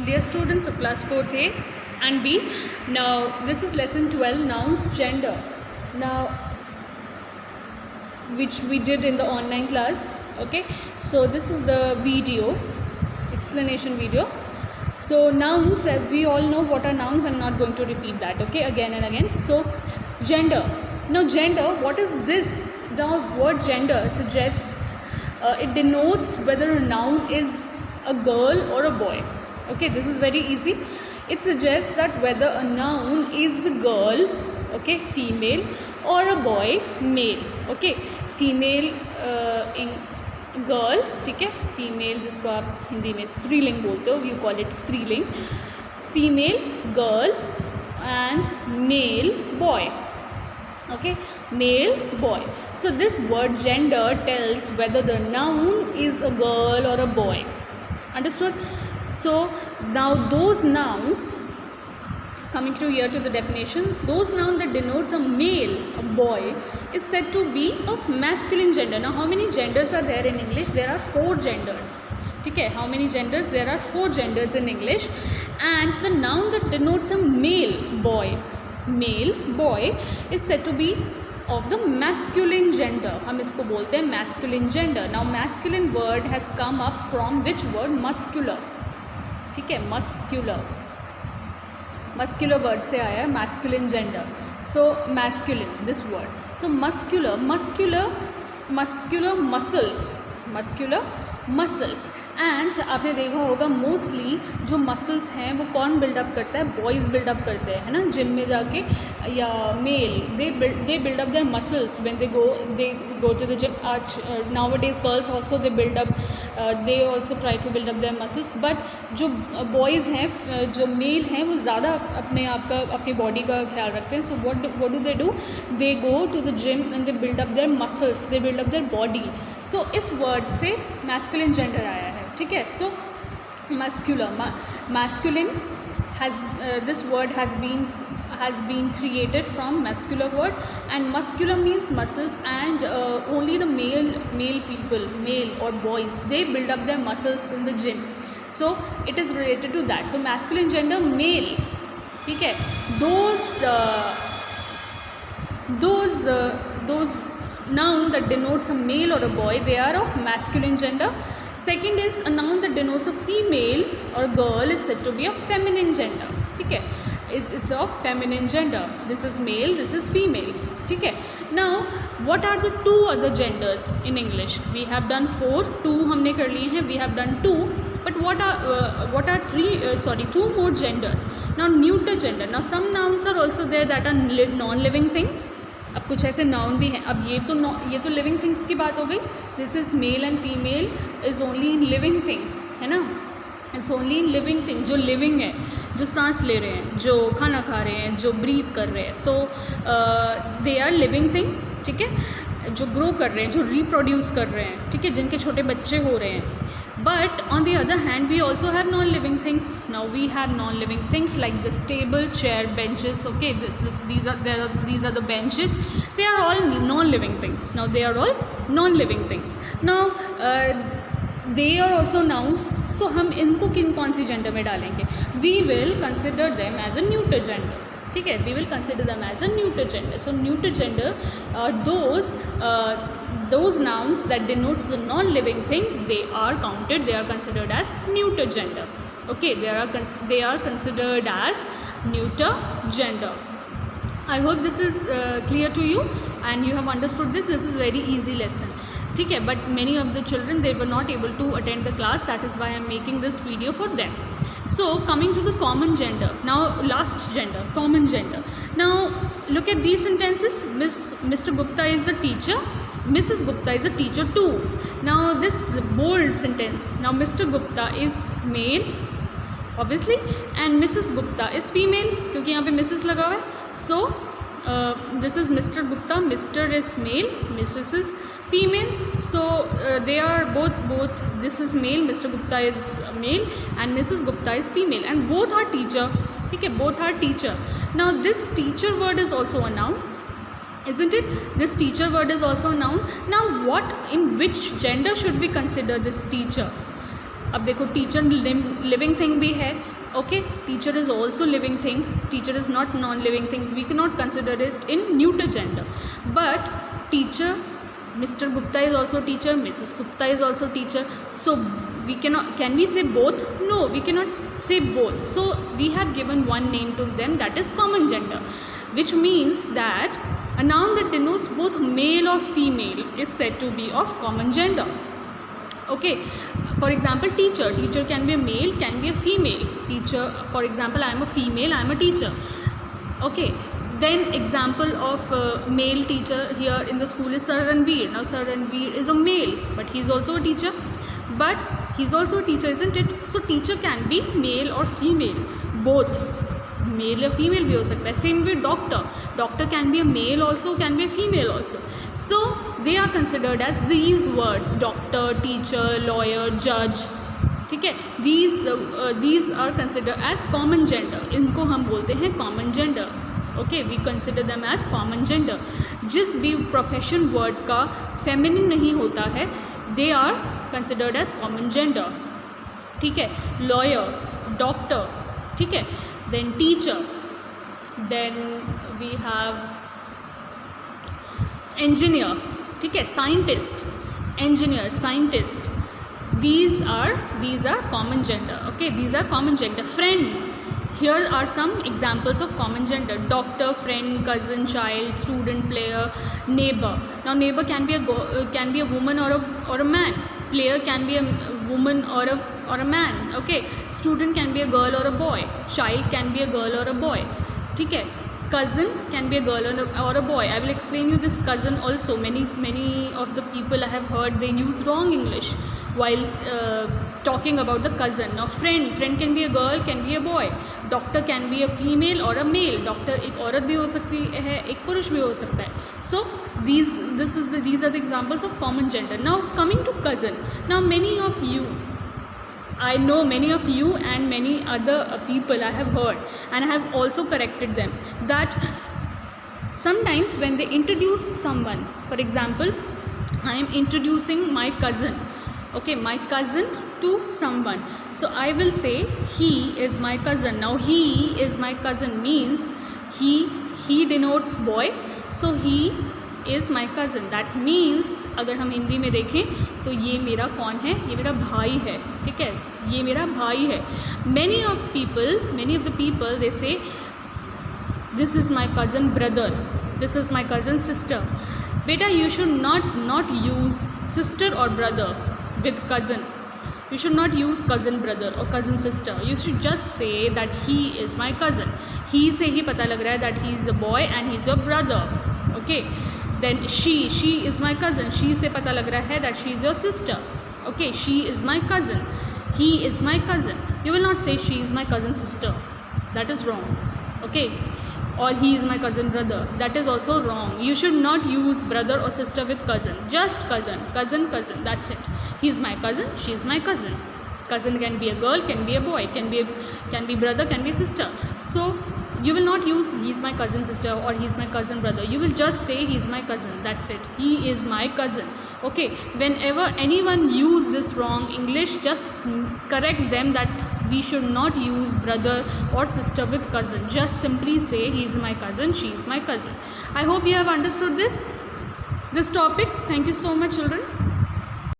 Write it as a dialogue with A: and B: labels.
A: Dear students of class 4th A and B, now this is lesson 12, nouns, gender. Now, which we did in the online class. Okay, so this is the video, explanation video. So nouns, we all know what are nouns. I'm not going to repeat that, okay, again and again. So gender. Now gender, what is this? The word gender suggests, it denotes whether a noun is a girl or a boy. Okay, this is very easy. It suggests that whether a noun is a girl, okay, female, or a boy, male. Okay, female in girl, ठीक है, female जिसको आप हिंदी में स्त्रीलिंग बोलते हो, you call it स्त्रीलिंग, female girl and male boy. Okay, male boy. So this word gender tells whether the noun is a girl or a boy. Understood? So now those nouns, coming to here to the definition, those nouns that denotes a male, a boy, is said to be of masculine gender. Now how many genders are there in English? There are 4 genders. Okay, how many genders? There are 4 genders in English, and the noun that denotes a male boy is said to be of the masculine gender. हम इसको बोलते हैं masculine gender. Now masculine word has come up from which word? Muscular. ठीक है, muscular word से आया है masculine gender. So masculine, this word. So muscular muscles. And आपने देखा होगा मोस्टली जो मसल्स हैं वो कौन बिल्डअप करता है? बॉयज़ बिल्डअप करते हैं, है ना, जिम में जाके, या male they build up their muscles when they go to the gym. Nowadays girls also they also try to build up their muscles. But जो बॉयज़ हैं, जो मेल हैं, वो ज़्यादा अपनी बॉडी का ख्याल रखते हैं. So what do they go to the gym and they build up their muscles, they build up their body. So इस वर्ड से मैस्कुलिन जेंडर आया है. ठीक है, सो masculine has this word has been created from muscular word, and muscular means muscles, and only the male people, male or boys, they build up their muscles in the gym. So it is related to that. So masculine gender, male. ठीक है, those noun that denotes a male or a boy, they are of masculine gender. Second is a noun that denotes a female or a girl is said to be of feminine gender. ठीक है, it's of feminine gender. This is male, this is female. ठीक है. Now what are the 2 other genders in English? We have done 4, 2 हमने कर लिए हैं. We have done 2, but what are 2 more genders? Now neuter gender. Now some nouns are also there that are non-living things. अब कुछ ऐसे noun भी हैं. अब ये तो लिविंग थिंग्स की बात हो गई. This is male and female is only in living thing, है ना. It's only in living thing, जो लिविंग है, जो सांस ले रहे हैं, जो खाना खा रहे हैं, जो ब्रीथ कर रहे हैं. सो दे आर लिविंग थिंग. ठीक है, जो ग्रो कर रहे हैं, जो रिप्रोड्यूस कर रहे हैं, ठीक है, जिनके छोटे बच्चे हो रहे हैं. But on the other hand, we also have non-living things. Now we have non-living things like this table, chair, benches. Okay, these are the benches. They are all non-living things. Now they are all non-living things. Now they are also noun. So हम इनको कौन सी gender में डालेंगे? We will consider them as a neuter gender. ठीक है, we will consider them as a neuter gender. So neuter gender are those nouns that denotes the non-living things. They are counted, they are considered as neuter gender. Okay, they are considered as neuter gender. I hope this is clear to you and you have understood this. This is very easy lesson. ठीक है, but many of the children, they were not able to attend the class. That is why I am making this video for them. So coming to the common gender, now last gender, common gender. Now look at these sentences. Mr. Gupta is a teacher. Mrs. Gupta is a teacher too. Now this bold sentence. Now Mr. Gupta is male, obviously, and Mrs. Gupta is female, क्योंकि यहाँ पे Mrs. लगा हुआ है. So this is Mr. Gupta. Mr. is male, Mrs. is female. So they are both. This is male. Mr. Gupta is male, and Mrs. Gupta is female, and both are teacher. ठीक है, both are teacher. Now this teacher word is also a noun. Isn't it? This teacher word is also a noun. Now in which gender should we consider this teacher? अब देखो teacher living thing भी है, Okay, teacher is also living thing, teacher is not non-living thing, we cannot consider it in neuter gender. But teacher, Mr. Gupta is also teacher, Mrs. Gupta is also teacher, so we cannot, can we say both? No, we cannot say both. So we have given one name to them, that is common gender, which means that a noun that denotes both male or female is said to be of common gender. Okay, for example, teacher, teacher can be a male, can be a female. Teacher, for example, I am a female, I am a teacher. Okay, then example of male teacher here in the school is Sir Ranveer. Now Sir Ranveer is a male, but he is also a teacher, but he is also a teacher, isn't it? So teacher can be male or female, both, male या female भी हो सकता है. Same way doctor, doctor can be a male also, can be a female also. So they are considered as these words, doctor, teacher, lawyer, जज. ठीक है, these are considered as common gender. इनको हम बोलते हैं common gender. Okay, we consider them as common gender. जिस भी profession word का फेमिनिन नहीं होता है, they are considered as common gender. ठीक है, लॉयर, डॉक्टर. ठीक है, then teacher, then we have engineer. ठीक है, scientist, engineer, scientist. These are common gender. Okay, these are common gender. Friend, here are some examples of common gender: doctor, friend, cousin, child, student, player, neighbor. Now neighbor can be a woman or a man. Player can be a woman or a man. Okay, student can be a girl or a boy. Child can be a girl or a boy. ठीक है, cousin can be a girl or a boy. I will explain you this cousin also. Many of the people I have heard, they use wrong English while talking about the cousin. Now friend can be a girl, can be a boy. Doctor can be a female or a male. Doctor एक औरत भी हो सकती है, एक पुरुष भी हो सकता है. So these are the examples of common gender. Now coming to cousin. Now many of you, I know many of you and many other people I have heard, and I have also corrected them, that sometimes when they introduce someone, for example, I am introducing my cousin, okay, my cousin to someone, so I will say he is my cousin. Now he is my cousin means he denotes boy, so he is my cousin. That means अगर हम हिंदी में देखें तो ये मेरा कौन है, ये मेरा भाई है. ठीक है, ये मेरा भाई है. many of the people they say this is my cousin brother, this is my cousin sister. Beta, you should not use sister or brother with cousin. You should not use cousin brother or cousin sister. You should just say that he is my cousin. He से ही पता लग रहा है that he is a boy and he is your brother. Okay, then she is my cousin. She से पता लग रहा है that she is your sister. Okay, she is my cousin. He is my cousin. You will not say she is my cousin sister. That is wrong. Okay, or he is my cousin brother. That is also wrong. You should not use brother or sister with cousin. Just cousin. That's it. He is my cousin. She is my cousin. Cousin can be a girl, can be a boy, can be brother, can be sister. So you will not use he is my cousin sister or he is my cousin brother. You will just say he is my cousin. That's it. He is my cousin. Okay, whenever anyone use this wrong English, just correct them that we should not use brother or sister with cousin. Just simply say he is my cousin, she is my cousin. I hope you have understood this topic. Thank you so much, children.